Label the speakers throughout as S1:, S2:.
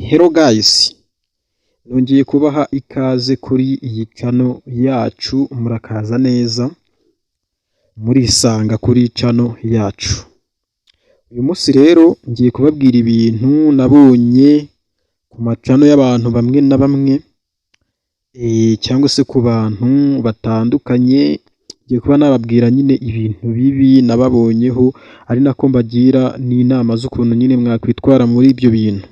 S1: Hello guys, nongeye kubaha ikaze kuri iyi channel yacu, murakaza neza murisanga kuri channel yacu. Uyu munsi rero ngiye kubabwira ibintu nabonye ku macano y'abantu bamwe na bamwe cyangwa se ku bantu batandukanye. Ngiye kuba nababwira nyine ibintu bibi nababonyeho, ari nako mbagira n'inama z'ukuntu nyine mwakwitwara muri ibyo bintu.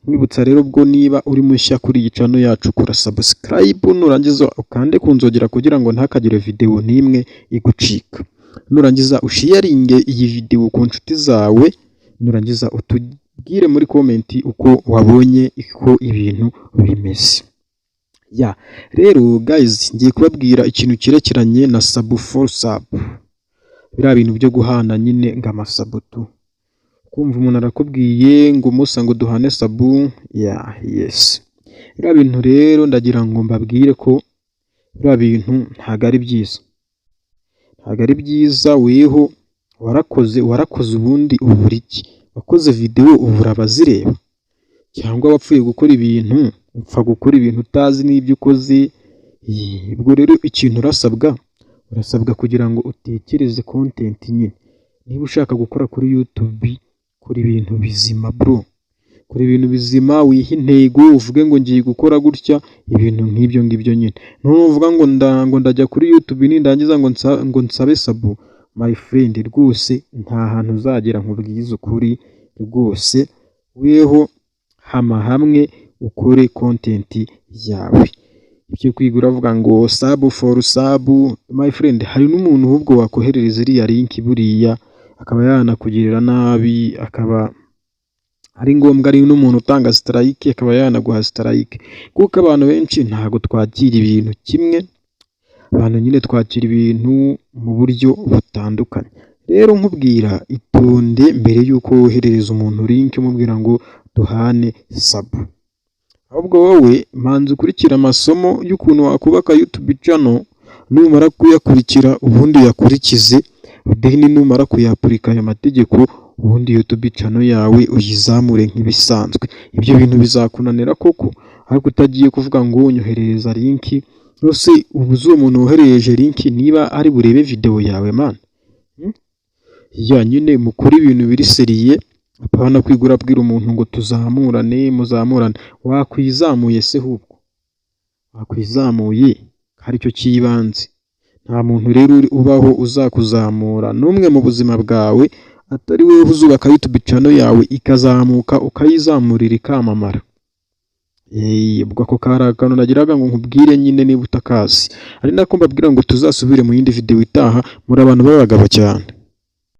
S1: Mwibutsa rero ubwo niba uri mushya kuri iyi channel yacu, kora subscribe nurangiza ukande kunzogera kugira ngo ntakagire video n'imwe igucika. Nurangiza usharinge iyi video ku nshuti zawe, nurangiza utubwire muri comment uko wabonye uko ibintu bimeze. Rero guys, ngiye kubabwira ikintu kirekeranye na sub for sub. Biriya bintu byo guhana nyine ng'amasabutu. Kumva umuntu arakubwiye ngo musa ngo duhane sabu, yes. Biriya bintu rero ndagira ngo mbabwire ko biriya bintu ntago ari byiza. Ntago ari byiza. Weho warakoze ubundi ubura iki? Wakoze video ubura abazireba? Cyangwa wapfuye gukora ibintu, upfa gukora ibintu utazi n'ibyo ukoze? Ubwo rero ikintu urasabwa kugira ngo utekereze content nyine. Niba ushaka gukora kuri YouTube, kora ibintu bizima bro. Kora ibintu bizima, wiha intego, uvuge ngo ngiye gukora gutya, ibintu nk'ibyo ngibyo nyine. Nuvuga ngo ndajya kuri YouTube nindangiza ngo nsabe sabu, my friend, rwose nta hantu uzagera nkubwiza ukuri rwose. Weho hama hamwe ukore content yawe. Ibyo kwigura avuga ngo sub for sub, my friend, hari n'umuntu ahubwo wakoherereza iriya link buriya akaba yanakugirira nabi, akaba ari ngombwa ari n'umuntu utanga strike akaba yanaguha strike. Kuko abantu benshi ntago twakira ibintu kimwe, abantu nyine twakira ibintu mu buryo butandukanye. Rero nkubwira itonde mbere yuko woherereza umuntu link umubwira ngo duhane sub. Ahubwo wowe manzi ukurikira amasomo y'ukuntu wakubaka YouTube channel, numara kuyakurikira ubundi yakurikize, udeni numara kuyapurika aya mategeko, ubundi YouTube channel yawe uyizamure nk'ibisanzwe. Ibyo bintu bizakunanira koko, ariko utagiye kuvuga ngo unyoherereza link. Rose ubuze uwo muntu woherereje link niba ari burebe video yawe man. Nyine mukora ibintu biri seriye, apana kwigura abwira umuntu ngo tuzamurane muzamurane. Wakwizamuye se hubwo? Wakwizamuye hari cyo kibanze. Nta muntu rero ubaho uzakuzamura n'umwe mu buzima bwawe atari wewe uzubaka YouTube channel yawe ikazamuka ukayizamurira ikamamara. Ubwo ako karakano nagiraga ngo nkubwire nyine niba utakazi. Ari nako mbabwira ngo tuzasubire mu yindi video itaha. Muri abantu b'abagabo cyane.